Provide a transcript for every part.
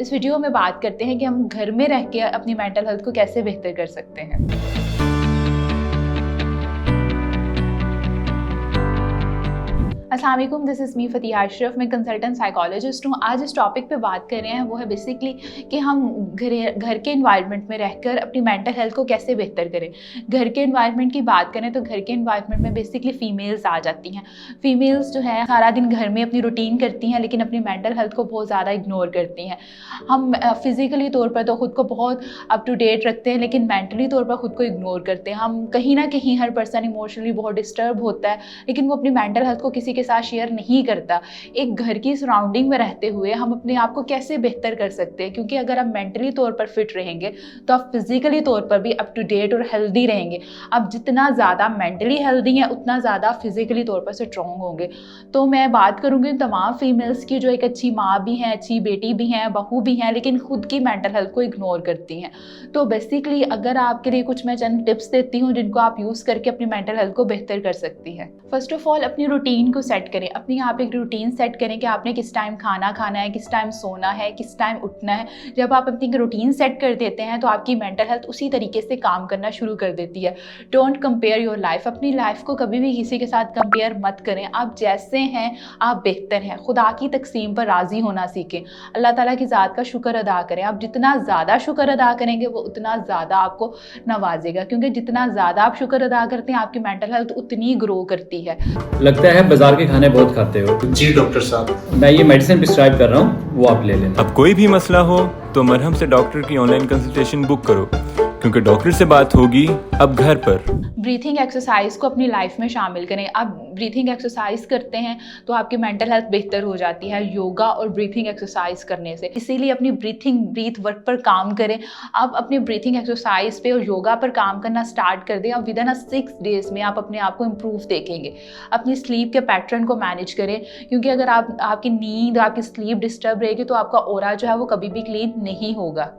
इस वीडियो में बात करते हैं कि हम घर में रह के अपनी मेंटल हेल्थ को कैसे बेहतर कर सकते हैं। अस्सलाम वालेकुम, दिस इज़ मी फ़तिहा अशरफ। मैं कंसल्टेंट साइकोलॉजिस्ट हूँ। आज इस टॉपिक पे बात कर रहे हैं वो है बेसिकली कि हम घर के एनवायरनमेंट में रहकर अपनी मेंटल हेल्थ को कैसे बेहतर करें। घर के एनवायरनमेंट की बात करें तो घर के एनवायरनमेंट में बेसिकली फ़ीमेल्स आ जाती हैं। फ़ीमेल्स जो है सारा दिन घर में अपनी रूटीन करती हैं लेकिन अपनी मेंटल हेल्थ को बहुत ज़्यादा इग्नोर करती हैं। हम फिज़िकली तौर पर तो ख़ुद को बहुत अप टू डेट रखते हैं लेकिन मेंटली तौर पर ख़ुद को इग्नोर करते हैं। हम कहीं ना कहीं हर पर्सन इमोशनली बहुत डिस्टर्ब होता है लेकिन वो अपनी मेंटल हेल्थ को किसी के साथ शेयर नहीं करता। एक घर की सराउंडिंग में रहते हुए हम अपने आप को कैसे बेहतर कर सकते हैं, क्योंकि अगर आप मेंटली तौर पर फिट रहेंगे तो आप फिजिकली तौर पर भी अप टू डेट और हेल्दी रहेंगे। आप जितना ज़्यादा मेंटली हेल्दी हैं उतना ज़्यादा फिजिकली तौर पर स्ट्रॉन्ग होंगे। तो मैं बात करूँगी तमाम फीमेल्स की जो एक अच्छी माँ भी हैं, अच्छी बेटी भी हैं, बहू भी हैं, लेकिन खुद की मेंटल हेल्थ को इग्नोर करती हैं। तो बेसिकली अगर आपके लिए कुछ मैं चंद टिप्स देती हूँ जिनको आप यूज़ करके अपनी मेंटल हेल्थ को बेहतर कर सकती हैं। फर्स्ट ऑफ ऑल अपनी रूटीन को सेट करें। अपनी आप एक रूटीन सेट करें कि आपने किस टाइम खाना खाना है, किस टाइम सोना है, किस टाइम उठना है। जब आप अपनी रूटीन सेट कर देते हैं तो आपकी मेंटल हेल्थ उसी तरीके से काम करना शुरू कर देती है। Don't compare your life. अपनी लाइफ को कभी भी किसी के साथ कंपेयर मत करें। आप जैसे हैं आप बेहतर हैं। खुदा की तकसीम पर राज़ी होना सीखें। अल्लाह ताला की ज़ात का शुक्र अदा करें। आप जितना ज़्यादा शुक्र अदा करेंगे वो उतना ज़्यादा आपको नवाजेगा, क्योंकि जितना ज़्यादा आप शुक्र अदा करते हैं आपकी मेंटल हेल्थ उतनी ग्रो करती है। लगता है बाजार के खाने बहुत खाते हो। जी डॉक्टर साहब, मैं ये मेडिसिन प्रिस्क्राइब कर रहा हूँ, वो आप ले लेना। अब कोई भी मसला हो तो मरहम से डॉक्टर की ऑनलाइन कंसल्टेशन बुक करो, क्योंकि डॉक्टर से बात होगी अब घर पर। ब्रीथिंग एक्सरसाइज को अपनी लाइफ में शामिल करें। आप ब्रीथिंग एक्सरसाइज करते हैं तो आपकी मेंटल हेल्थ बेहतर हो जाती है योगा और ब्रीथिंग एक्सरसाइज करने से। इसीलिए अपनी ब्रीथ वर्क पर काम करें। आप अपनी ब्रीथिंग एक्सरसाइज पे और योगा पर काम करना स्टार्ट कर दें। अब विद इन 6 डेज़ में आप अपने आप को इम्प्रूव देखेंगे। अपनी स्लीप के पैटर्न को मैनेज करें, क्योंकि अगर आपकी नींद, आपकी स्लीप डिस्टर्ब रहेगी तो आपका ऑरा जो है वो कभी भी क्लीन नहीं होगा।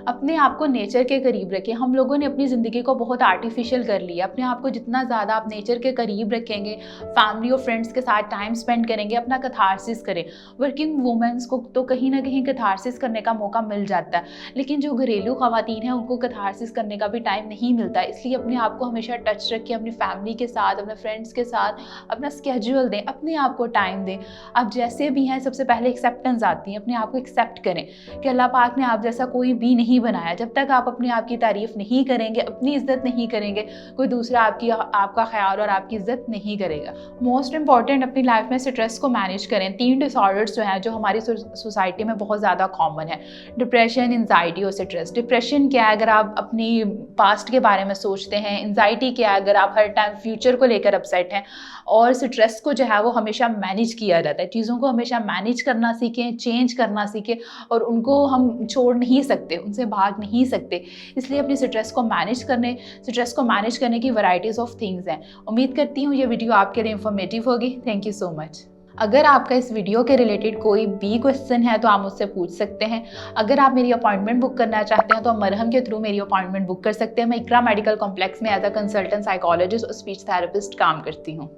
अपने आप को नेचर के करीब रखें। हम लोगों ने अपनी ज़िंदगी को बहुत आर्टिफिशियल कर लिया। अपने आप को जितना ज़्यादा आप नेचर के करीब रखेंगे, फैमिली और फ्रेंड्स के साथ टाइम स्पेंड करेंगे, अपना कैथारसिस करें। वर्किंग वुमेंस को तो कहीं ना कहीं कैथारसिस करने का मौका मिल जाता है, लेकिन जो घरेलू ख़वातीन हैं उनको कैथारसिस करने का भी टाइम नहीं मिलता। इसलिए अपने आप को हमेशा टच रखें। अपनी फैमिली के साथ, अपने फ्रेंड्स के साथ अपना स्केड्यूल दें, अपने आप को टाइम दें। आप जैसे भी हैं सबसे पहले एक्सेप्टेंस आती है। अपने आप को एक्सेप्ट करें कि अल्लाह पाक ने आप जैसा कोई भी नहीं बनाया। जब तक आप अपने आप की तारीफ नहीं करेंगे, अपनी इज्जत नहीं करेंगे, कोई दूसरा आपका ख्याल और आपकी इज्जत नहीं करेगा। मोस्ट इंपॉर्टेंट, अपनी लाइफ में स्ट्रेस को मैनेज करें। 3 डिसऑर्डर्स जो हैं जो हमारी सोसाइटी में बहुत ज़्यादा कॉमन है, डिप्रेशन, एंजाइटी और स्ट्रेस। डिप्रेशन क्या है अगर आप अपनी पास्ट के बारे में सोचते हैं, एंजाइटी क्या है अगर आप हर टाइम फ्यूचर को लेकर अपसेट हैं, और स्ट्रेस को जो है वो हमेशा मैनेज किया जाता है। चीज़ों को हमेशा मैनेज करना सीखें, चेंज करना सीखें, और उनको हम छोड़ नहीं सकते, उनसे भाग नहीं सकते। इसलिए अपनी स्ट्रेस को मैनेज करने की वैरायटीज़ ऑफ थिंग्स हैं। उम्मीद करती हूँ ये वीडियो आपके लिए इंफॉर्मेटिव होगी। Thank you so much. अगर आपका इस वीडियो के रिलेटेड कोई भी क्वेश्चन है तो आप मुझसे पूछ सकते हैं। अगर आप मेरी अपॉइंटमेंट बुक करना चाहते हैं तो आप मरहम के थ्रू मेरी अपॉइंटमेंट बुक कर सकते हैं। मैं इकरा मेडिकल कॉम्प्लेक्स में एज अ कंसल्टेंट साइकोलॉजिस्ट और स्पीच थेरेपिस्ट काम करती हूँ।